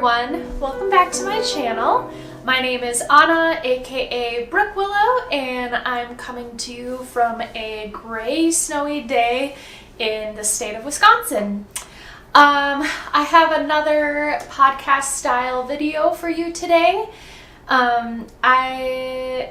everyone, welcome back to my channel. My name is Anna, aka Brookwillow, and I'm coming to you from a gray, snowy day in the state of Wisconsin. I have another podcast style video for you today.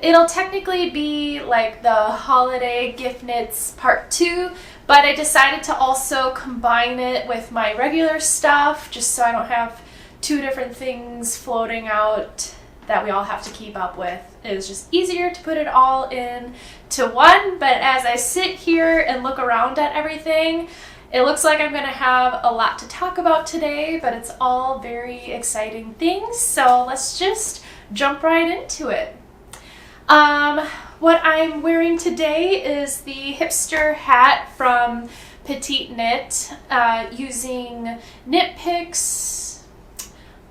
It'll technically be like the holiday gift knits part 2, but I decided to also combine it with my regular stuff just so I don't have two different things floating out that we all have to keep up with. It was just easier to put it all in to one, but as I sit here and look around at everything, it looks like I'm going to have a lot to talk about today, but it's all very exciting things, so let's just jump right into it. What I'm wearing today is the Hipster Hat from PetiteKnit using KnitPicks.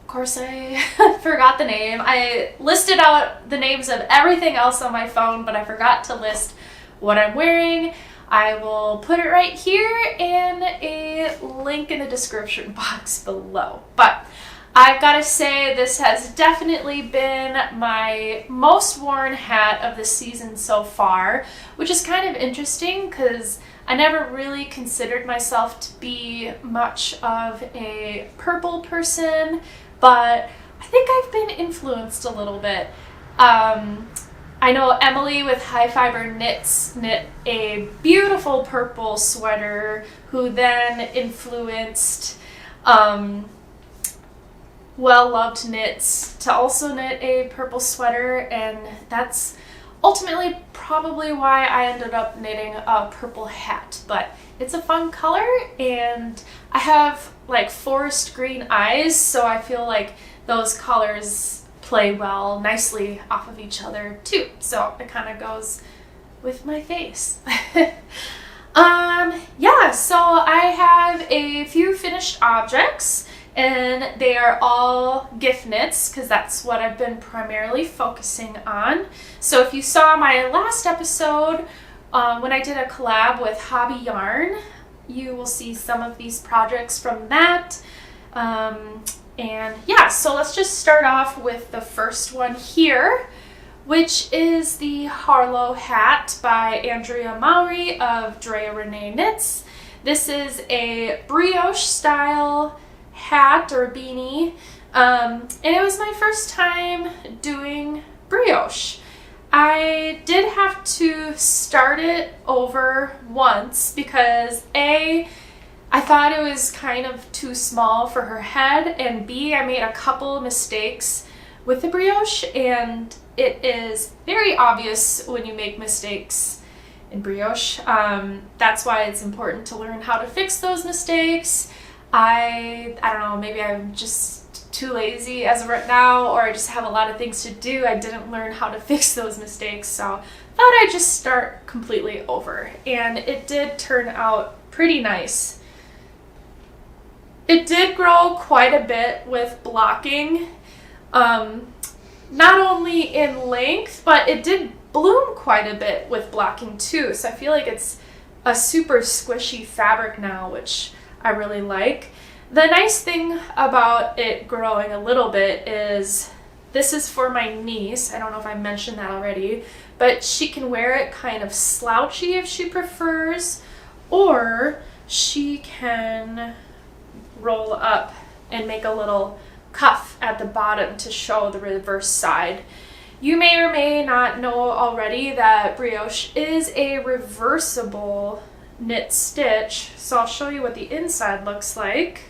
Of course, I forgot the name. I listed out the names of everything else on my phone, but I forgot to list what I'm wearing. I will put it right here and a link in the description box below. But I've got to say this has definitely been my most worn hat of the season so far, which is kind of interesting because I never really considered myself to be much of a purple person, but I think I've been influenced a little bit. I know Emily with High Fiber Knits knit a beautiful purple sweater who then influenced Well Loved Knits to also knit a purple sweater, and that's ultimately probably why I ended up knitting a purple hat. But it's a fun color, and I have like forest green eyes, so I feel like those colors play well nicely off of each other too, so it kind of goes with my face. Yeah, so I have a few finished objects, and they are all gift knits because that's what I've been primarily focusing on. So if you saw my last episode when I did a collab with Hobbii Yarn, you will see some of these projects from that. And yeah, so let's just start off with the first one here, which is the Harlow hat by Andrea Mowry of Andrea Renee Knits. This is a brioche style hat or beanie, and it was my first time doing brioche. I did have to start it over once because A, I thought it was kind of too small for her head, and B, I made a couple mistakes with the brioche, and it is very obvious when you make mistakes in brioche. That's why it's important to learn how to fix those mistakes. I don't know, maybe I'm just too lazy as of right now, or I just have a lot of things to do. I didn't learn how to fix those mistakes, so I thought I'd just start completely over, and it did turn out pretty nice. It did grow quite a bit with blocking, not only in length, but it did bloom quite a bit with blocking too, so I feel like it's a super squishy fabric now, which I really like. The nice thing about it growing a little bit is this is for my niece. I don't know if I mentioned that already, but she can wear it kind of slouchy if she prefers, or she can roll up and make a little cuff at the bottom to show the reverse side. You may or may not know already that brioche is a reversible knit stitch, so I'll show you what the inside looks like.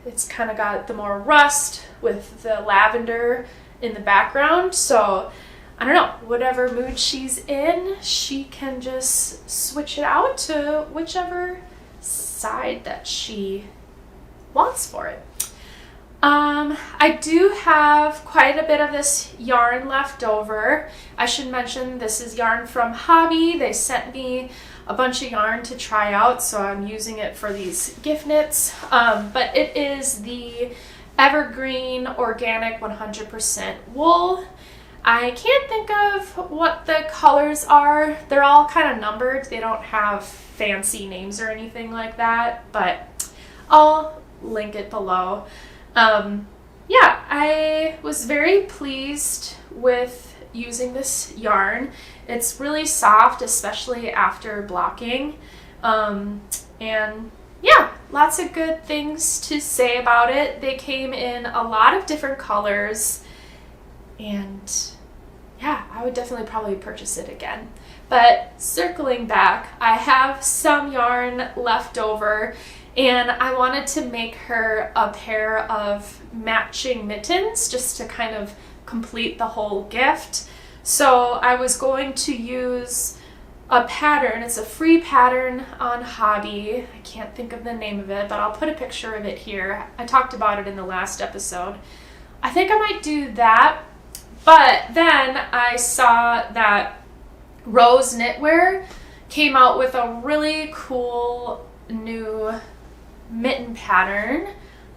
It's kind of got the more rust with the lavender in the background, so I don't know, whatever mood she's in, she can just switch it out to whichever side that she wants for it. I do have quite a bit of this yarn left over. I should mention this is yarn from Hobbii. They sent me a bunch of yarn to try out, so I'm using it for these gift knits. But it is the Evergreen Organic 100% wool. I can't think of what the colors are. They're all kind of numbered. They don't have fancy names or anything like that, but I'll link it below. Yeah, I was very pleased with using this yarn. It's really soft, especially after blocking. And yeah, lots of good things to say about it. They came in a lot of different colors, and yeah, I would definitely probably purchase it again. But circling back, I have some yarn left over, and I wanted to make her a pair of matching mittens just to kind of complete the whole gift. So I was going to use a pattern. It's a free pattern on Hobbii. I can't think of the name of it, but I'll put a picture of it here. I talked about it in the last episode. I think I might do that, but then I saw that ROWS Knitwear came out with a really cool new mitten pattern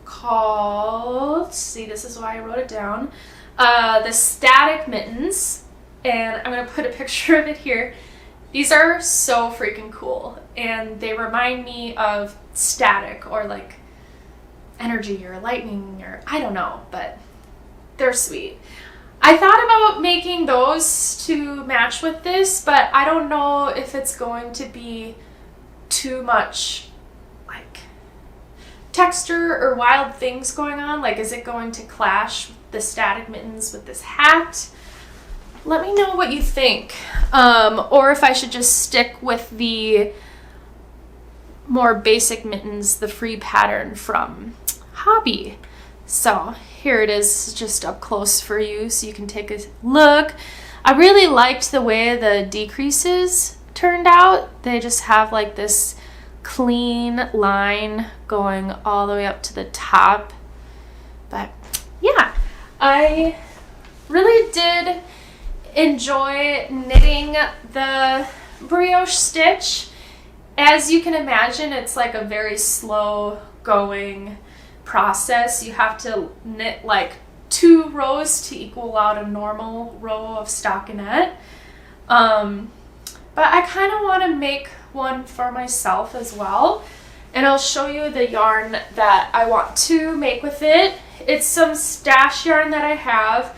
called, see, this is why I wrote it down, the Static Mittens, and I'm going to put a picture of it here. These are so freaking cool, and they remind me of static, or like energy or lightning, or I don't know, but they're sweet. I thought about making those to match with this, but I don't know if it's going to be too much like texture or wild things going on. Like, is it going to clash the static mittens with this hat? Let me know what you think. Or if I should just stick with the more basic mittens, the free pattern from Hobbii. So here it is, just up close for you so you can take a look. I really liked the way the decreases turned out. They just have like this clean line going all the way up to the top. But yeah, I really did enjoy knitting the brioche stitch. As you can imagine, it's like a very slow going process. You have to knit like 2 rows to equal out a normal row of stockinette. But I kind of want to make one for myself as well, and I'll show you the yarn that I want to make with it. It's some stash yarn that I have.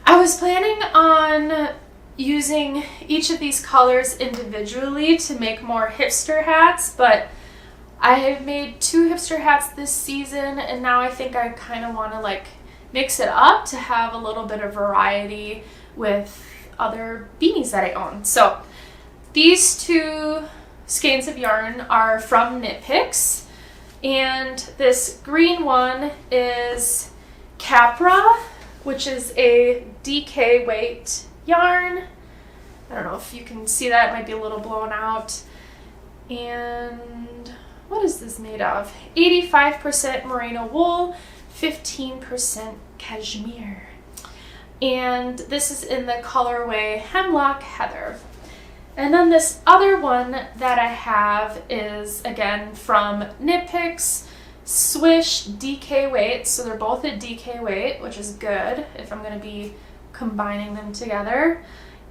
I was planning on using each of these colors individually to make more hipster hats, but I have made 2 hipster hats this season, and now I think I kind of want to like mix it up to have a little bit of variety with other beanies that I own. So these 2 skeins of yarn are from KnitPicks, and this green one is Capra, which is a DK weight yarn. I don't know if you can see that, it might be a little blown out. And what is this made of? 85% merino wool, 15% cashmere. And this is in the colorway Hemlock Heather. And then this other one that I have is, again, from KnitPicks, Swish DK weight. So they're both a DK weight, which is good if I'm going to be combining them together.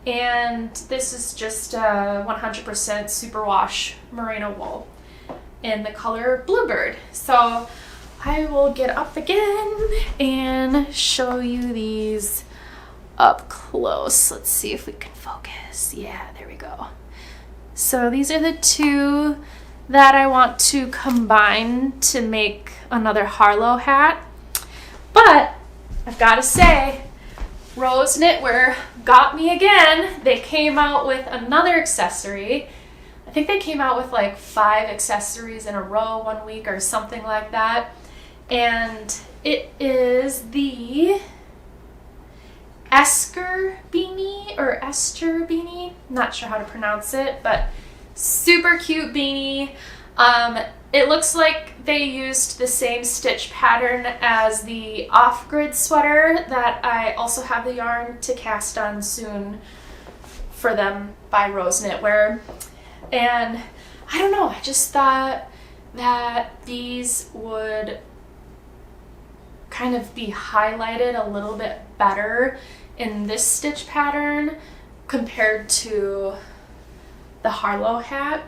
And this is just 100% superwash merino wool in the color Bluebird. So I will get up again and show you these up close. Let's see if we can focus. Yeah, there we go. So these are the 2 that I want to combine to make another Harlow hat. But I've got to say, ROWS Knitwear got me again. They came out with another accessory. I think they came out with like 5 accessories in a row one week or something like that. And it is the Escher beanie, or Escher beanie. Not sure how to pronounce it, but super cute beanie. It looks like they used the same stitch pattern as the off-grid sweater that I also have the yarn to cast on soon for them by ROWS Knitwear. And I don't know, I just thought that these would kind of be highlighted a little bit better in this stitch pattern compared to the Harlow hat.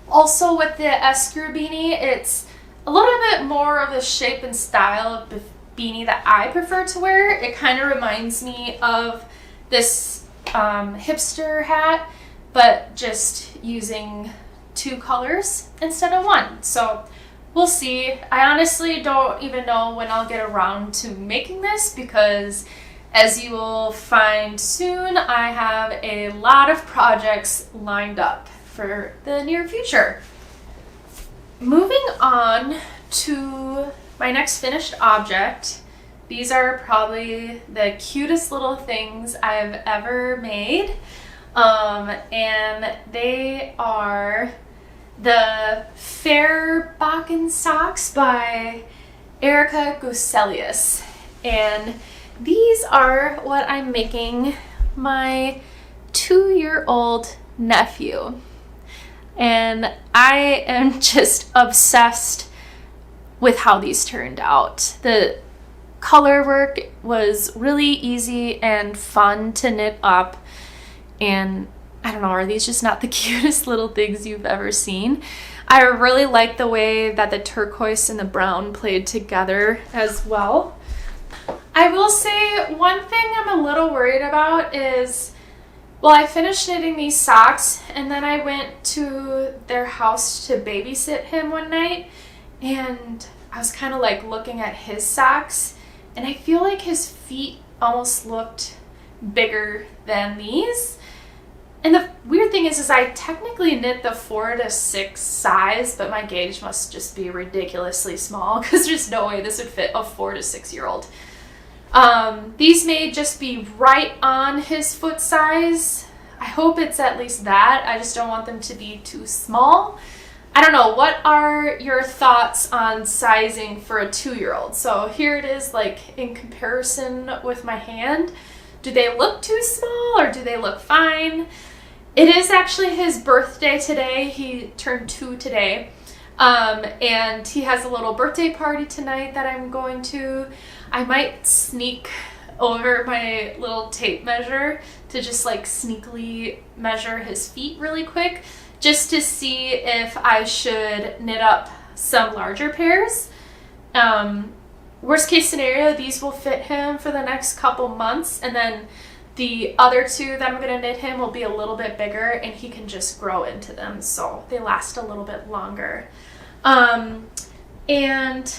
Also with the Escher beanie, it's a little bit more of the shape and style of the beanie that I prefer to wear. It kind of reminds me of this hipster hat, but just using 2 colors instead of 1. So we'll see. I honestly don't even know when I'll get around to making this because, as you will find soon, I have a lot of projects lined up for the near future. Moving on to my next finished object. These are probably the cutest little things I've ever made. And they are the Farbacken socks by Erika Guselius. And these are what I'm making my 2-year-old nephew. And I am just obsessed with how these turned out. The color work was really easy and fun to knit up. And I don't know, are these just not the cutest little things you've ever seen? I really like the way that the turquoise and the brown played together as well. I will say one thing I'm a little worried about is, well, I finished knitting these socks and then I went to their house to babysit him one night, and I was kind of like looking at his socks, and I feel like his feet almost looked bigger than these. And the weird thing is I technically knit the 4 to 6 size, but my gauge must just be ridiculously small because there's no way this would fit a 4 to 6-year-old. These may just be right on his foot size. I hope it's at least that. I just don't want them to be too small. I don't know. What are your thoughts on sizing for a 2-year-old? So here it is, like in comparison with my hand. Do they look too small or do they look fine? It is actually his birthday today. He turned 2 today. And he has a little birthday party tonight that I'm going to. I might sneak over my little tape measure to just like sneakily measure his feet really quick, just to see if I should knit up some larger pairs. Worst case scenario, these will fit him for the next couple months, and then the other 2 that I'm going to knit him will be a little bit bigger and he can just grow into them, so they last a little bit longer. And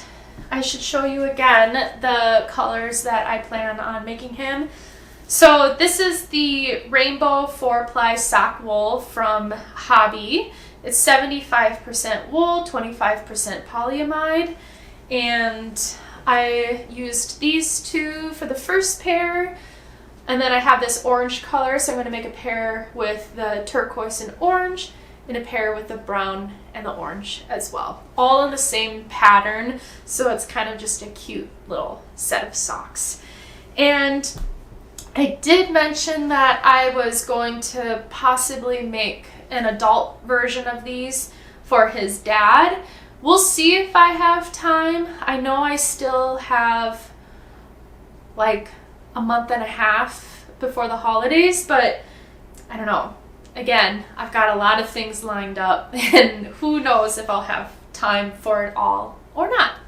I should show you again the colors that I plan on making him. So this is the Rainbow 4-ply sock wool from Hobbii. It's 75% wool, 25% polyamide, and I used these 2 for the first pair, and then I have this orange color, so I'm going to make a pair with the turquoise and orange, and a pair with the brown and the orange as well. All in the same pattern, so it's kind of just a cute little set of socks. And I did mention that I was going to possibly make an adult version of these for his dad. We'll see if I have time. I know I still have like a month and a half before the holidays, but I don't know. Again, I've got a lot of things lined up, and who knows if I'll have time for it all or not.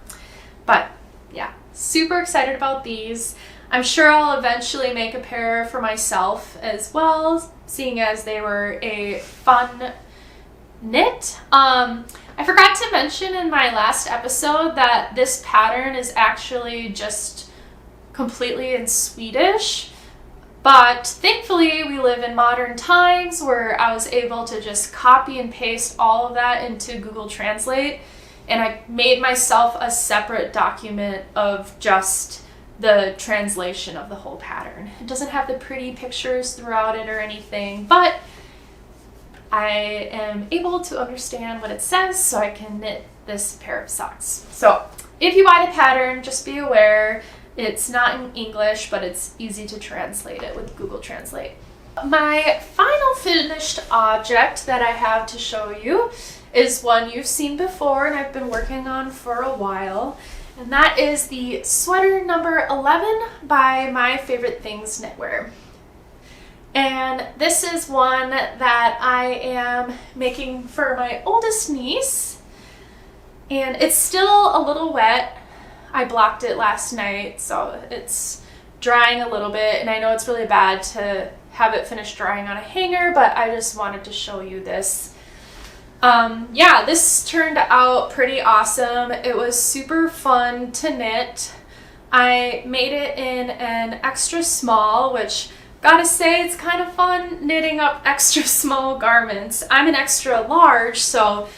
But yeah, super excited about these. I'm sure I'll eventually make a pair for myself as well, seeing as they were a fun knit. I forgot to mention in my last episode that this pattern is actually just completely in Swedish. But thankfully we live in modern times where I was able to just copy and paste all of that into Google Translate, and I made myself a separate document of just the translation of the whole pattern. It doesn't have the pretty pictures throughout it or anything, but I am able to understand what it says so I can knit this pair of socks. So if you buy the pattern, just be aware it's not in English, but it's easy to translate it with Google Translate. My final finished object that I have to show you is one you've seen before and I've been working on for a while, and that is the sweater number 11 by My Favorite Things Knitwear. And this is one that I am making for my oldest niece. And it's still a little wet. I blocked it last night, so it's drying a little bit, and I know it's really bad to have it finish drying on a hanger, but I just wanted to show you this. Yeah, this turned out pretty awesome. It was super fun to knit. I made it in an extra small, which gotta say it's kind of fun knitting up extra small garments. I'm an extra large, so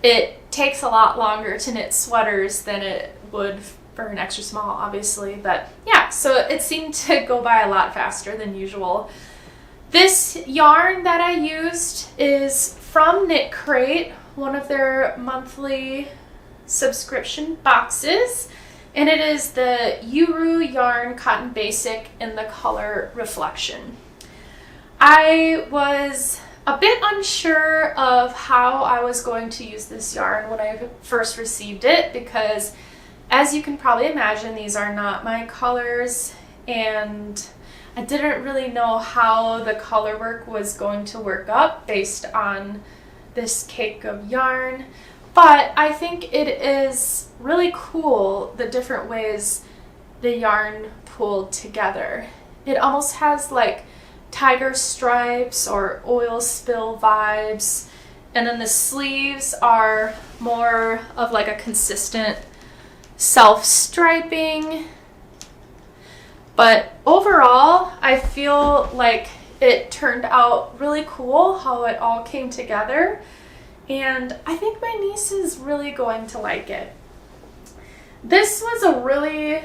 it takes a lot longer to knit sweaters than it would for an extra small, obviously, but yeah, so it seemed to go by a lot faster than usual. This yarn that I used is from Knit Crate, one of their monthly subscription boxes, and it is the URU Yarn Cotton Basic in the color Reflection. I was a bit unsure of how I was going to use this yarn when I first received it, because as you can probably imagine, these are not my colors, and I didn't really know how the color work was going to work up based on this cake of yarn. But I think it is really cool the different ways the yarn pulled together. It almost has like tiger stripes or oil spill vibes, and then the sleeves are more of like a consistent self-striping. But overall, I feel like it turned out really cool how it all came together, and I think my niece is really going to like it. This was a really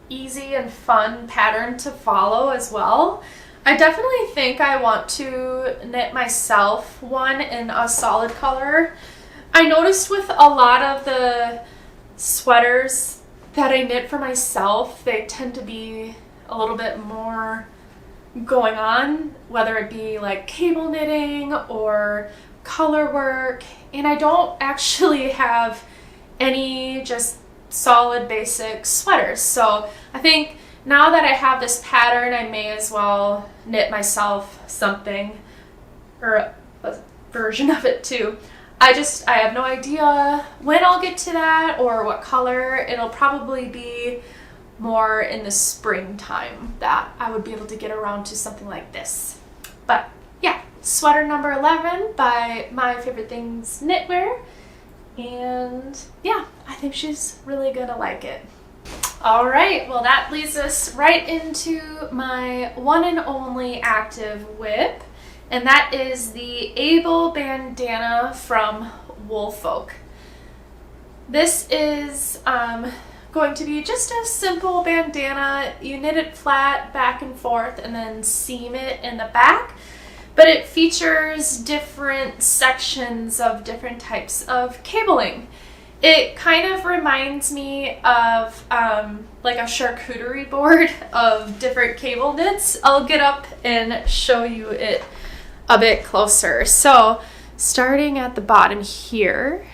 easy and fun pattern to follow as well. I definitely think I want to knit myself one in a solid color. I noticed with a lot of the sweaters that I knit for myself, they tend to be a little bit more going on, whether it be like cable knitting or color work, and I don't actually have any just solid basic sweaters. So I think now that I have this pattern, I may as well knit myself something, or a version of it too. I have no idea when I'll get to that or what color. It'll probably be more in the springtime that I would be able to get around to something like this. But yeah, sweater number 11 by My Favorite Things Knitwear. And yeah, I think she's really gonna like it. All right, well that leads us right into my one and only active whip, and that is the Aeble bandana from Woolfolk. This is going to be just a simple bandana. You knit it flat back and forth and then seam it in the back, but it features different sections of different types of cabling. It kind of reminds me of like a charcuterie board of different cable knits. I'll get up and show you it a bit closer. So starting at the bottom here,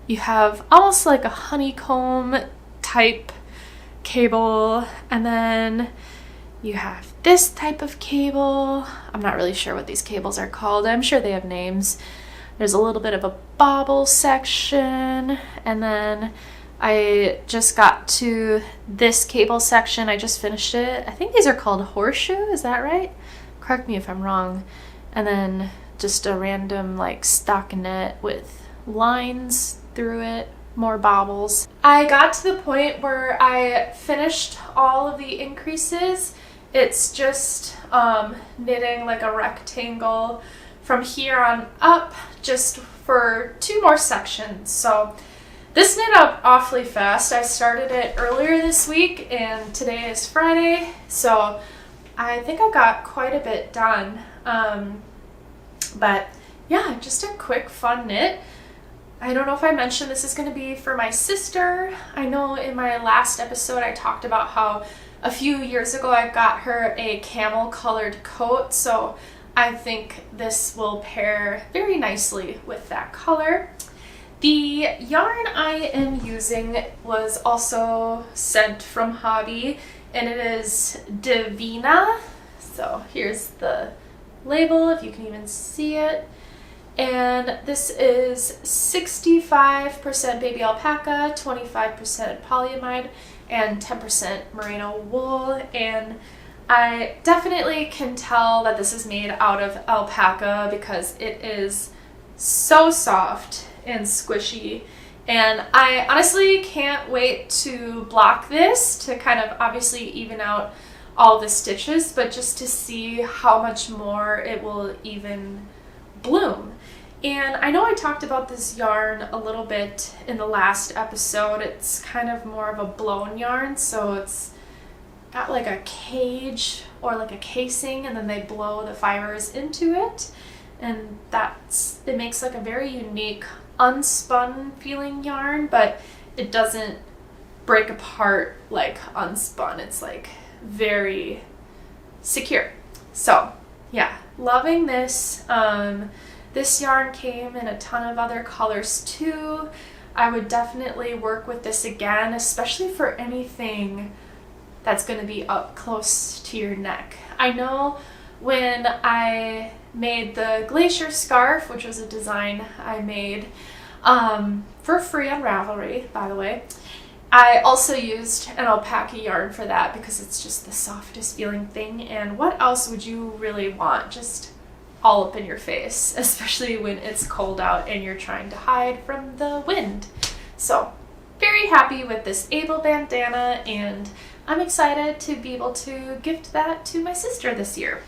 you have almost like a honeycomb type cable, and then you have this type of cable. I'm not really sure what these cables are called. I'm sure they have names. There's a little bit of a bobble section, and then I just got to this cable section. I just finished it. I think these are called horseshoe, is that right? Correct me if I'm wrong. And then just a random like stockinette with lines through it, more bobbles. I got to the point where I finished all of the increases. It's just knitting like a rectangle from here on up, just for 2 more sections. So this knit up awfully fast. I started it earlier this week, and today is Friday, so I think I got quite a bit done. But yeah, just a quick fun knit. I don't know if I mentioned this is going to be for my sister. I know in my last episode I talked about how a few years ago I got her a camel colored coat, so I think this will pair very nicely with that color. The yarn I am using was also sent from Hobbii, and it is Divina. So here's the label, if you can even see it. And this is 65% baby alpaca, 25% polyamide, and 10% merino wool. And I definitely can tell that this is made out of alpaca because it is so soft and squishy. And I honestly can't wait to block this to kind of obviously even out all the stitches, but just to see how much more it will even bloom. And I know I talked about this yarn a little bit in the last episode. It's kind of more of a blown yarn, so it's got like a cage or like a casing, and then they blow the fibers into it, and it makes like a very unique unspun feeling yarn, but it doesn't break apart like unspun. It's like very secure. So yeah, loving this. This yarn came in a ton of other colors too. I would definitely work with this again, especially for anything that's going to be up close to your neck. I know when I made the glacier scarf, which was a design I made for free on Ravelry, by the way, I also used an alpaca yarn for that because it's just the softest feeling thing. And what else would you really want? Just all up in your face, especially when it's cold out and you're trying to hide from the wind. So very happy with this Aeble bandana, and I'm excited to be able to gift that to my sister this year.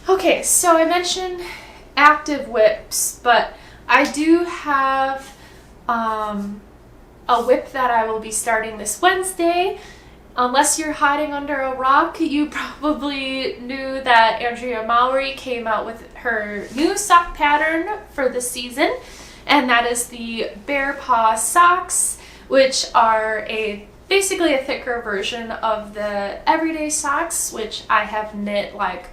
Okay, so I mentioned active whips, but I do have a whip that I will be starting this Wednesday. Unless you're hiding under a rock, you probably knew that Andrea Mowry came out with her new sock pattern for the season, and that is the bear paw socks, which are basically a thicker version of the everyday socks, which I have knit like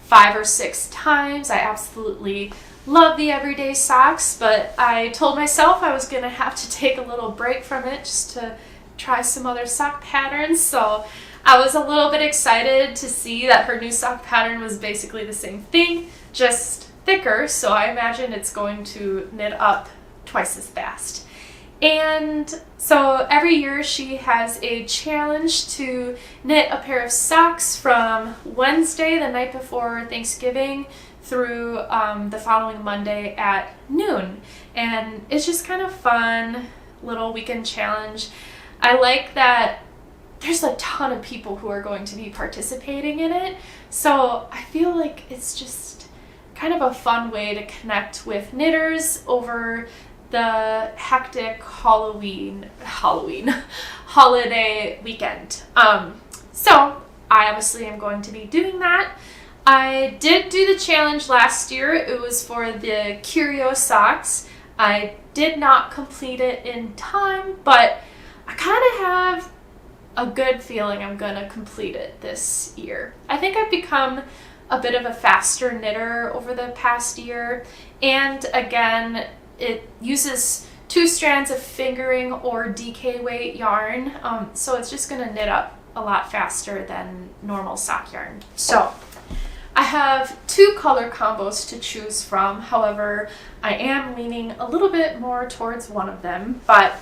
5 or 6 times. I absolutely love the everyday socks, but I told myself I was gonna have to take a little break from it just to try some other sock patterns. So I was a little bit excited to see that her new sock pattern was basically the same thing, just thicker. So I imagine it's going to knit up twice as fast. And so every year she has a challenge to knit a pair of socks from Wednesday, the night before Thanksgiving, through the following Monday at noon. And it's just kind of fun little weekend challenge. I like that there's a ton of people who are going to be participating in it, so I feel like it's just kind of a fun way to connect with knitters over the hectic Halloween holiday weekend. So I obviously am going to be doing that. I did do the challenge last year. It was for the Curio socks. I did not complete it in time, but I kind of have a good feeling I'm going to complete it this year. I think I've become a bit of a faster knitter over the past year, and again, it uses 2 strands of fingering or DK weight yarn, so it's just going to knit up a lot faster than normal sock yarn. So I have 2 color combos to choose from. However, I am leaning a little bit more towards one of them, but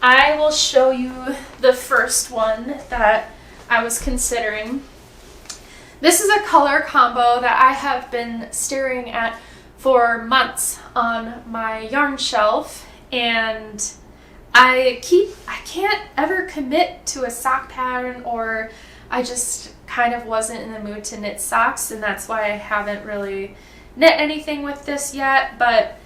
I will show you the first one that I was considering. This is a color combo that I have been staring at for months on my yarn shelf, and I can't ever commit to a sock pattern, or I just kind of wasn't in the mood to knit socks, and that's why I haven't really knit anything with this yet. But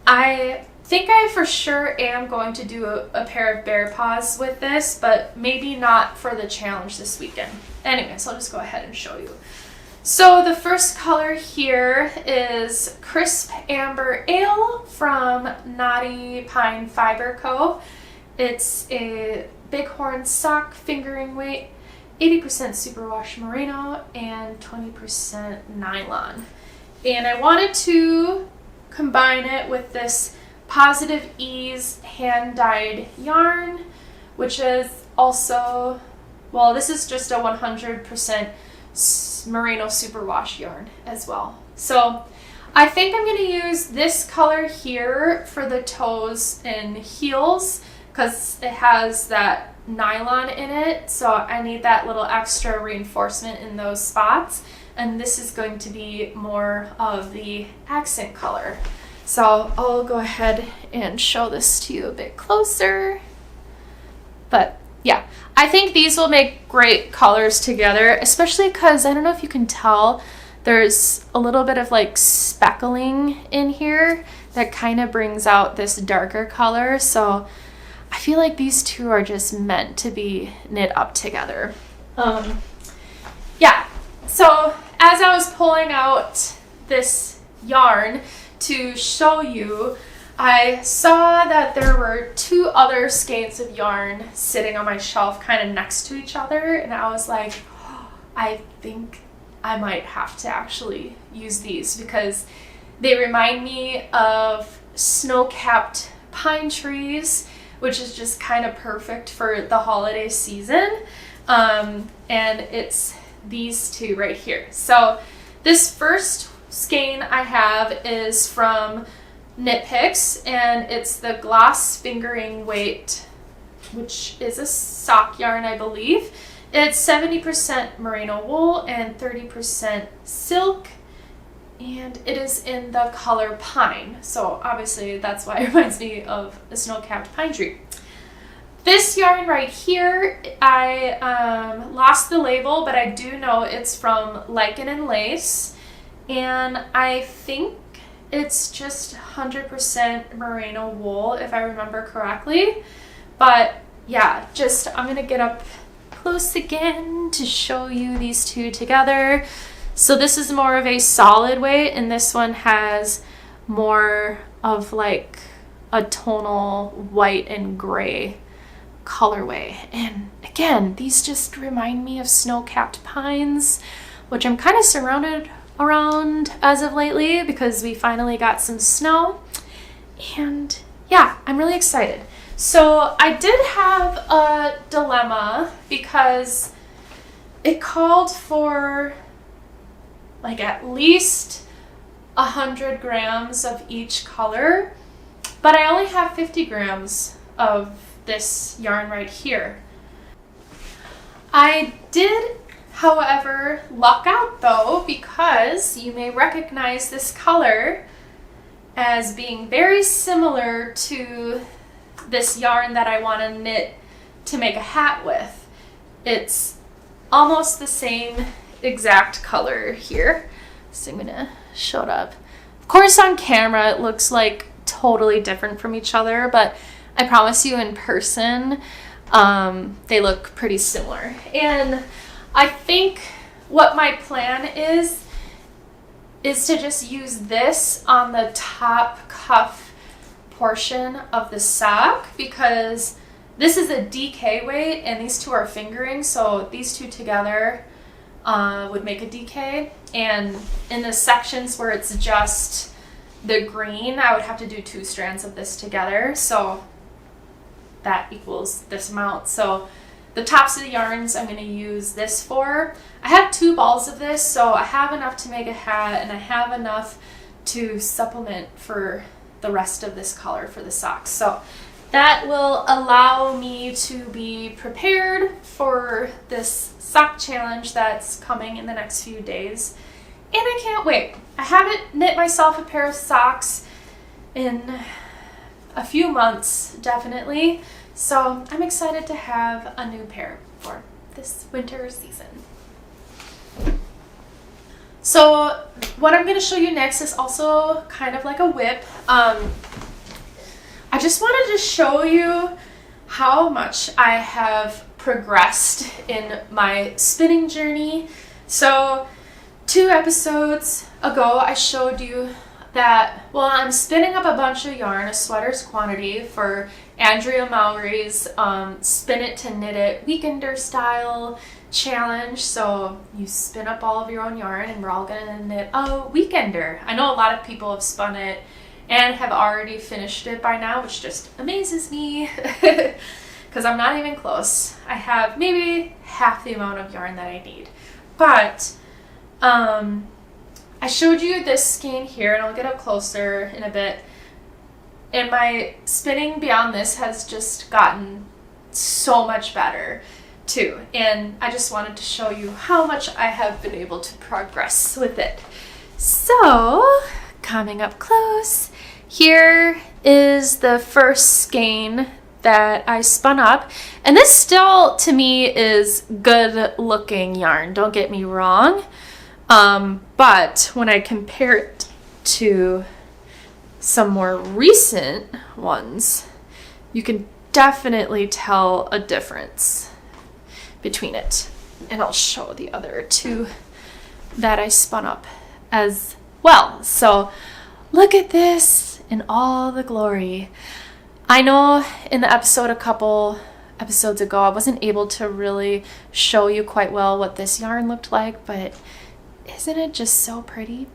I think I for sure am going to do a pair of bear paws with this, but maybe not for the challenge this weekend. Anyways, I'll just go ahead and show you. So the first color here is Crisp Amber Ale from Knotty Pine Fiber Co. It's a bighorn sock fingering weight, 80% superwash merino and 20% nylon. And I wanted to combine it with this Positive Ease hand-dyed yarn, which is also, well, this is just a 100% merino superwash yarn as well. So I think I'm going to use this color here for the toes and heels because it has that nylon in it, so I need that little extra reinforcement in those spots. And this is going to be more of the accent color. So I'll go ahead and show this to you a bit closer. But yeah, I think these will make great colors together, especially because I don't know if you can tell, there's a little bit of like speckling in here that kind of brings out this darker color. So I feel like these two are just meant to be knit up together. Yeah, so as I was pulling out this yarn to show you, I saw that there were two other skeins of yarn sitting on my shelf kind of next to each other, and I was like, oh, I think I might have to actually use these because they remind me of snow-capped pine trees, which is just kind of perfect for the holiday season. And it's these two right here. So this first skein I have is from KnitPicks, and it's the gloss fingering weight, which is a sock yarn, I believe. It's 70% merino wool and 30% silk, and it is in the color pine. So obviously that's why it reminds me of a snow-capped pine tree. This yarn right here, I lost the label, but I do know it's from Lichen and Lace, and I think it's just 100% merino wool, if I remember correctly. But yeah, I'm gonna get up close again to show you these two together. So this is more of a solid weight, and this one has more of like a tonal white and gray colorway. And again, these just remind me of snow-capped pines, which I'm kind of surrounded around as of lately because we finally got some snow. And yeah, I'm really excited. So I did have a dilemma because it called for like at least 100 grams of each color, but I only have 50 grams of this yarn right here. I did, however, luck out though, because you may recognize this color as being very similar to this yarn that I want to knit to make a hat with. It's almost the same exact color here. So I'm gonna show it up. Of course on camera it looks like totally different from each other, but I promise you in person they look pretty similar. And I think what my plan is to just use this on the top cuff portion of the sock, because this is a DK weight and these two are fingering, so these two together would make a DK. And in the sections where it's just the green, I would have to do 2 strands of this together, so that equals this amount. So the tops of the yarns I'm going to use this for. I have 2 balls of this, so I have enough to make a hat, and I have enough to supplement for the rest of this color for the socks. So that will allow me to be prepared for this sock challenge that's coming in the next few days. And I can't wait. I haven't knit myself a pair of socks in a few months, definitely. So I'm excited to have a new pair for this winter season. So what I'm going to show you next is also kind of like a whip. I just wanted to show you how much I have progressed in my spinning journey. So 2 episodes ago I showed you that, well, I'm spinning up a bunch of yarn, a sweater's quantity, for Andrea Mowry's Spin It to Knit It Weekender style challenge. So you spin up all of your own yarn and we're all gonna knit a weekender. I know a lot of people have spun it and have already finished it by now, which just amazes me because I'm not even close. I have maybe half the amount of yarn that I need. But I showed you this skein here, and I'll get up closer in a bit. And my spinning beyond this has just gotten so much better too. And I just wanted to show you how much I have been able to progress with it. So, coming up close, here is the first skein that I spun up. And this still, to me, is good looking yarn, don't get me wrong. But when I compare it to some more recent ones, you can definitely tell a difference between it. And I'll show the other two that I spun up as well. So look at this in all the glory. I know in the episode a couple episodes ago I wasn't able to really show you quite well what this yarn looked like, but isn't it just so pretty?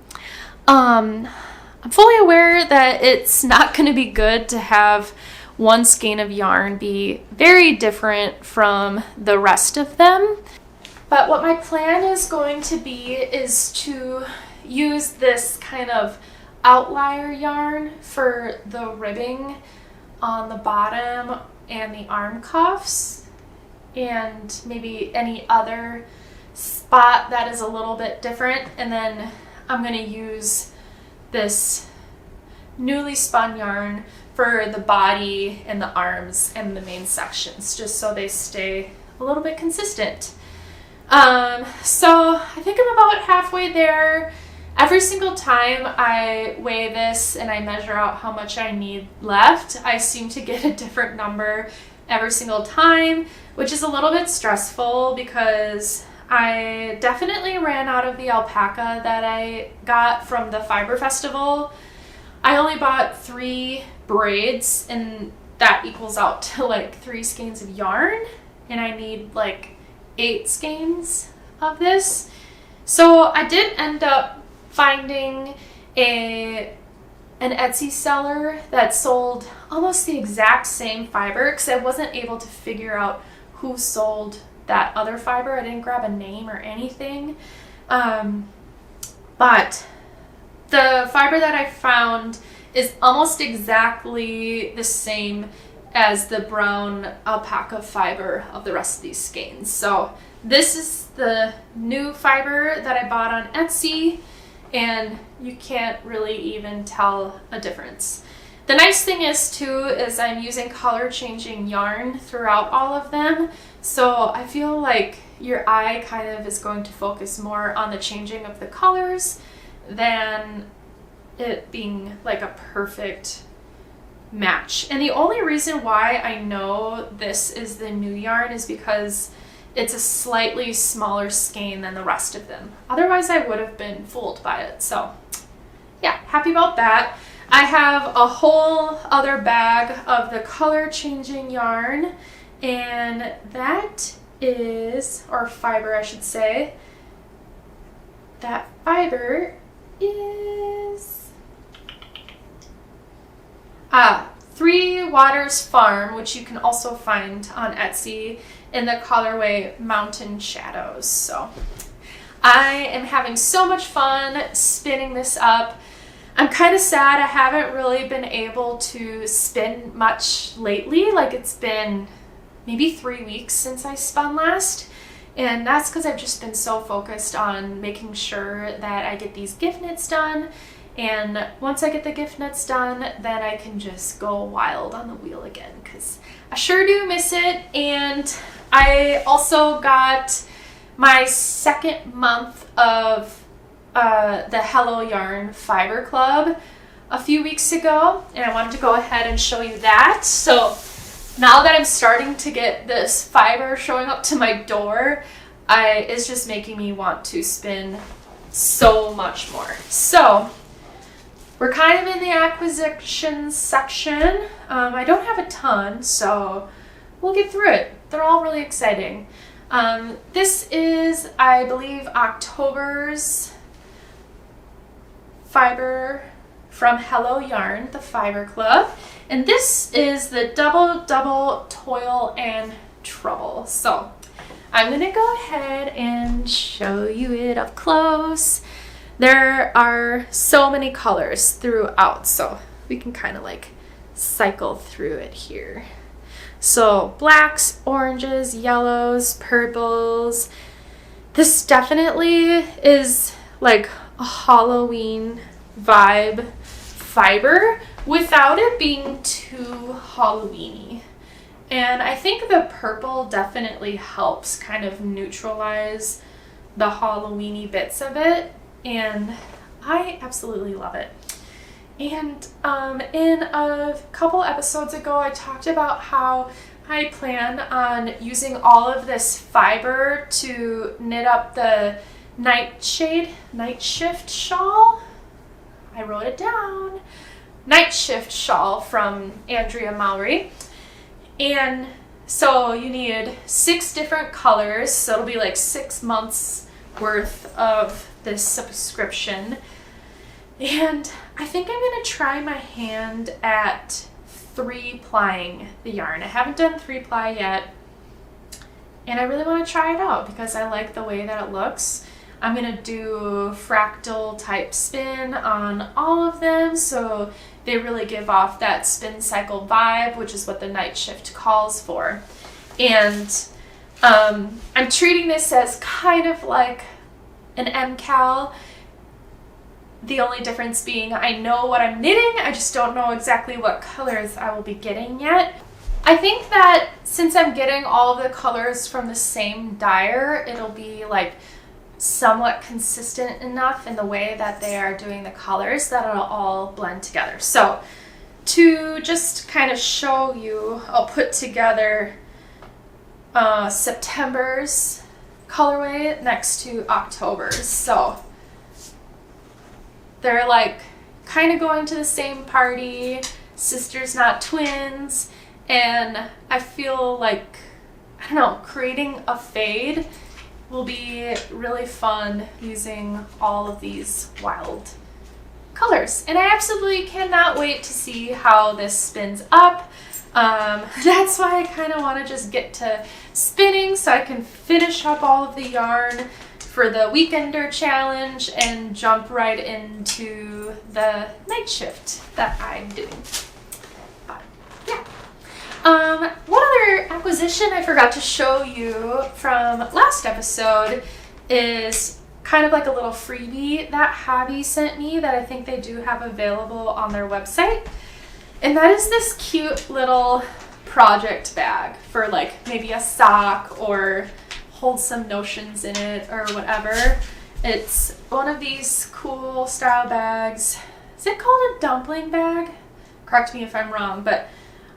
I'm fully aware that it's not going to be good to have one skein of yarn be very different from the rest of them. But what my plan is going to be is to use this kind of outlier yarn for the ribbing on the bottom and the arm cuffs, and maybe any other spot that is a little bit different. And then I'm going to use this newly spun yarn for the body and the arms and the main sections, just so they stay a little bit consistent. So I think I'm about halfway there. Every single time I weigh this and I measure out how much I need left, I seem to get a different number every single time, which is a little bit stressful because I definitely ran out of the alpaca that I got from the Fiber Festival. I only bought 3 braids, and that equals out to like 3 skeins of yarn, and I need like 8 skeins of this. So I did end up finding an Etsy seller that sold almost the exact same fiber, because I wasn't able to figure out who sold that other fiber. I didn't grab a name or anything. But the fiber that I found is almost exactly the same as the brown alpaca fiber of the rest of these skeins. So this is the new fiber that I bought on Etsy, and you can't really even tell a difference. The nice thing is too, is I'm using color changing yarn throughout all of them. So I feel like your eye kind of is going to focus more on the changing of the colors than it being like a perfect match. And the only reason why I know this is the new yarn is because it's a slightly smaller skein than the rest of them. Otherwise I would have been fooled by it. So yeah, happy about that. I have a whole other bag of the color changing yarn, and that is, or fiber I should say, that fiber is 3 Waters Farm, which you can also find on Etsy in the colorway Mountain Shadows. So I am having so much fun spinning this up. I'm kind of sad I haven't really been able to spin much lately. Like, it's been maybe 3 weeks since I spun last, and that's because I've just been so focused on making sure that I get these gift knits done. And once I get the gift knits done, then I can just go wild on the wheel again, because I sure do miss it. And I also got my 2nd month of the Hello Yarn Fiber Club a few weeks ago, and I wanted to go ahead and show you that. So now that I'm starting to get this fiber showing up to my door, it's just making me want to spin so much more. So we're kind of in the acquisitions section. I don't have a ton, so we'll get through it. They're all really exciting. This is, I believe, October's fiber from Hello Yarn, the Fiber Club. And this is the Double Toil and Trouble. So I'm gonna go ahead and show you it up close. There are so many colors throughout, so we can kind of like cycle through it here. So blacks, oranges, yellows, purples. This definitely is like a Halloween vibe fiber without it being too Halloweeny. And I think the purple definitely helps kind of neutralize the Halloweeny bits of it, and I absolutely love it. And in a couple episodes ago, I talked about how I plan on using all of this fiber to knit up the night shift shawl. I wrote it down. Night shift shawl from Andrea Mowry. And so you need 6 different colors, so it'll be like 6 months worth of this subscription. And I think I'm going to try my hand at 3-plying the yarn. I haven't done 3-ply yet, and I really want to try it out because I like the way that it looks. I'm going to do fractal type spin on all of them, so they really give off that spin cycle vibe, which is what the night shift calls for. And I'm treating this as kind of like an MCAL. The only difference being I know what I'm knitting, I just don't know exactly what colors I will be getting yet. I think that since I'm getting all of the colors from the same dyer, it'll be like somewhat consistent enough in the way that they are doing the colors that it'll all blend together. So to just kind of show you, I'll put together September's colorway next to October's. So they're like kind of going to the same party, sisters not twins, and I feel like, I don't know, creating a fade will be really fun using all of these wild colors. And I absolutely cannot wait to see how this spins up. That's why I kind of want to just get to spinning so I can finish up all of the yarn for the Weekender challenge and jump right into the night shift that I'm doing. But yeah. One other acquisition I forgot to show you from last episode is kind of like a little freebie that Hobbii sent me that I think they do have available on their website. And that is this cute little project bag for like maybe a sock or hold some notions in it or whatever. It's one of these cool style bags. Is it called a dumpling bag? Correct me if I'm wrong, but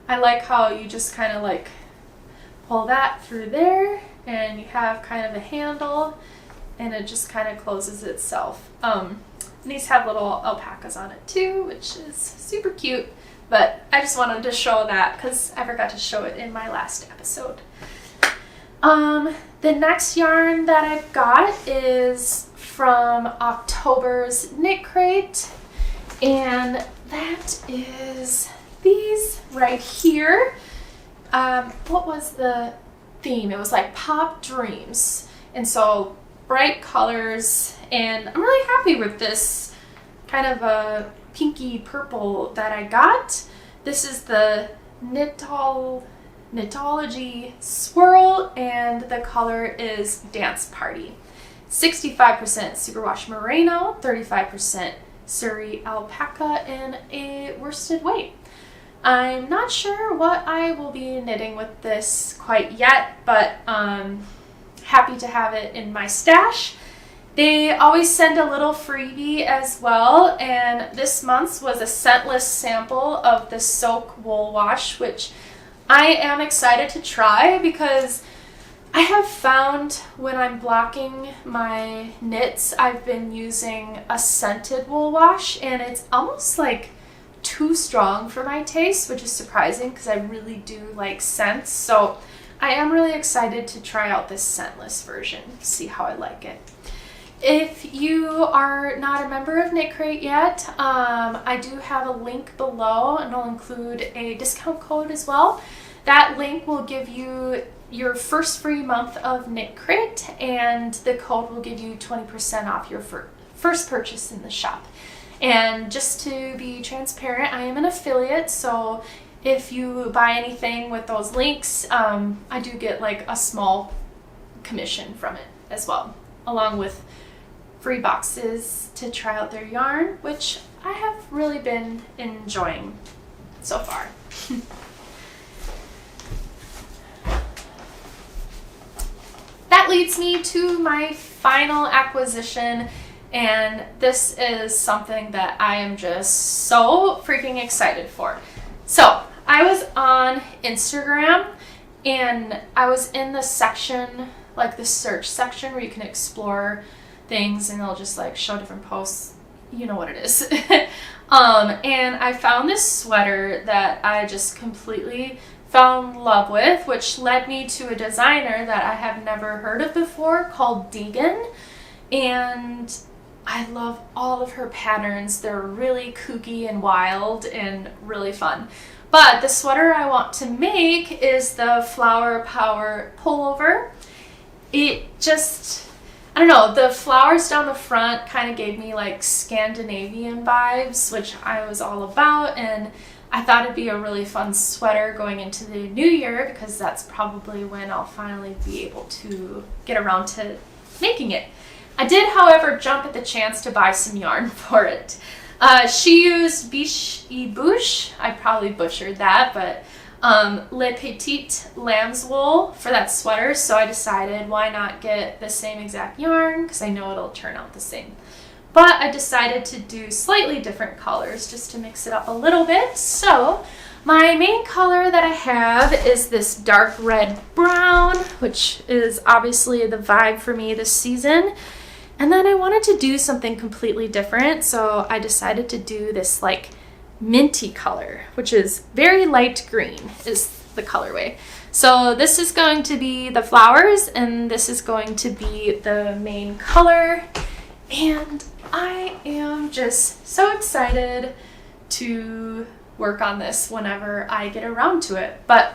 I like how you just kind of like pull that through there and you have kind of a handle and it just kind of closes itself. And these have little alpacas on it too, which is super cute, but I just wanted to show that because I forgot to show it in my last episode. The next yarn that I've got is from October's Knit Crate, and that is these right here. What was the theme? It was like Pop Dreams, and so bright colors, and I'm really happy with this kind of a pinky purple that I got. This is the Knitology Swirl, and the color is Dance Party. 65% superwash merino, 35% Surrey alpaca, and a worsted weight. I'm not sure what I will be knitting with this quite yet, but happy to have it in my stash. They always send a little freebie as well, and this month's was a scentless sample of the Soak Wool Wash, which I am excited to try because I have found when I'm blocking my knits, I've been using a scented wool wash, and it's almost like too strong for my taste, which is surprising because I really do like scents. So I am really excited to try out this scentless version, see how I like it. If you are not a member of Knit Crate yet, I do have a link below, and I'll include a discount code as well. That link will give you your first free month of Knit Crate, and the code will give you 20% off your first purchase in the shop. And just to be transparent, I am an affiliate, so if you buy anything with those links, I do get like a small commission from it as well, along with free boxes to try out their yarn, which I have really been enjoying so far. That leads me to my final acquisition, and this is something that I am just so freaking excited for. So I was on Instagram and I was in the section, like the search section where you can explore things and they'll just like show different posts. You know what it is. And I found this sweater that I just completely fell in love with, which led me to a designer that I have never heard of before called Degen. And I love all of her patterns. They're really kooky and wild and really fun. But the sweater I want to make is the Flower Power Pullover. It just, I don't know, the flowers down the front kind of gave me like Scandinavian vibes, which I was all about, and I thought it'd be a really fun sweater going into the new year because that's probably when I'll finally be able to get around to making it. I did, however, jump at the chance to buy some yarn for it. She used Biches, I probably butchered that, but Le Petite lamb's wool for that sweater, so I decided why not get the same exact yarn because I know it'll turn out the same. But I decided to do slightly different colors just to mix it up a little bit. So my main color that I have is this dark red brown, which is obviously the vibe for me this season. And then I wanted to do something completely different, so I decided to do this like minty color, which is very light green is the colorway. So this is going to be the flowers and this is going to be the main color. And I am just so excited to work on this whenever I get around to it. But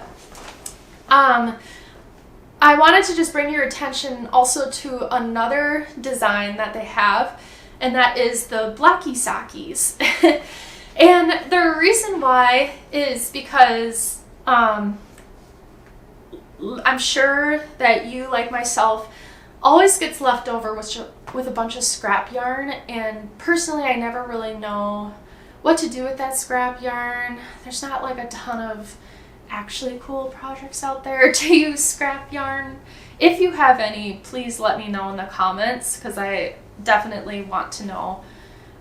I wanted to just bring your attention also to another design that they have, and that is the Blacky Sockies. And the reason why is because I'm sure that you, like myself, always gets left over with a bunch of scrap yarn, and personally I never really know what to do with that scrap yarn. There's not like a ton of actually cool projects out there to use scrap yarn. If you have any, please let me know in the comments because I definitely want to know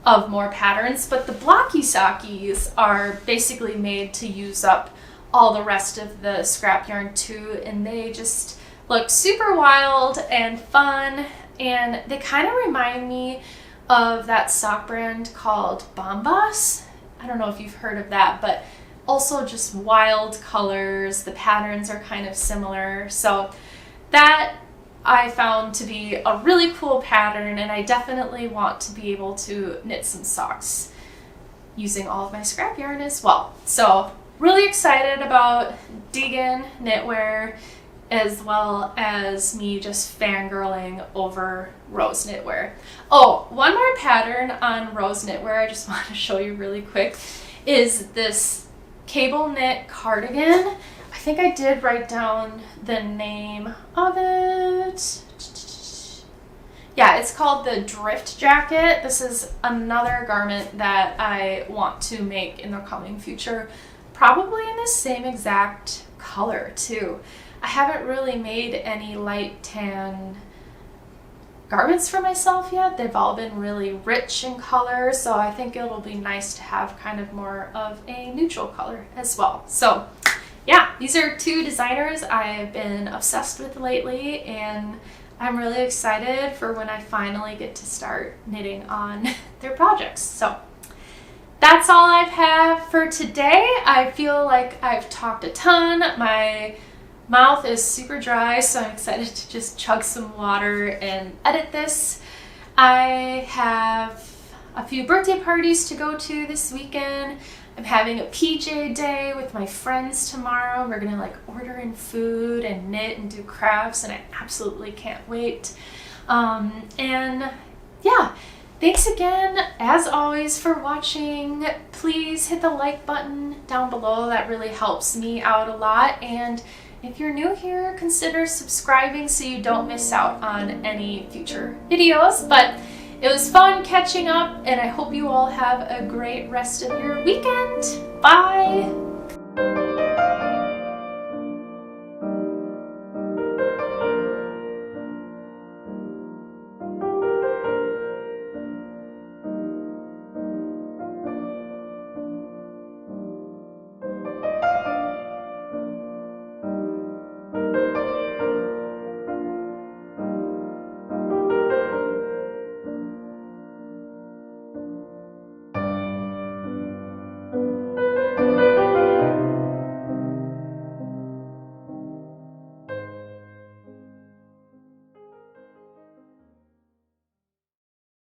of more patterns. But the Blacky Sockies are basically made to use up all the rest of the scrap yarn too, and they just look super wild and fun, and they kind of remind me of that sock brand called Bombas. I don't know if you've heard of that, but also just wild colors. The patterns are kind of similar. So that I found to be a really cool pattern, and I definitely want to be able to knit some socks using all of my scrap yarn as well. So really excited about Degen Knitwear, as well as me just fangirling over ROWS Knitwear. Oh, one more pattern on ROWS Knitwear I just want to show you really quick is this cable knit cardigan. I think I did write down the name of it. Yeah, it's called the Drift Jacket. This is another garment that I want to make in the coming future, probably in the same exact color too. I haven't really made any light tan garments for myself yet. They've all been really rich in color, so I think it'll be nice to have kind of more of a neutral color as well. So yeah, these are two designers I've been obsessed with lately, and I'm really excited for when I finally get to start knitting on their projects. So that's all I have for today. I feel like I've talked a ton. My mouth is super dry, so I'm excited to just chug some water and edit this. I have a few birthday parties to go to this weekend. I'm having a PJ day with my friends tomorrow. We're gonna like order in food and knit and do crafts, and I absolutely can't wait. And yeah, Thanks again, as always, for watching. Please hit the like button down below. That really helps me out a lot. And if you're new here, consider subscribing so you don't miss out on any future videos. But it was fun catching up, and I hope you all have a great rest of your weekend. Bye!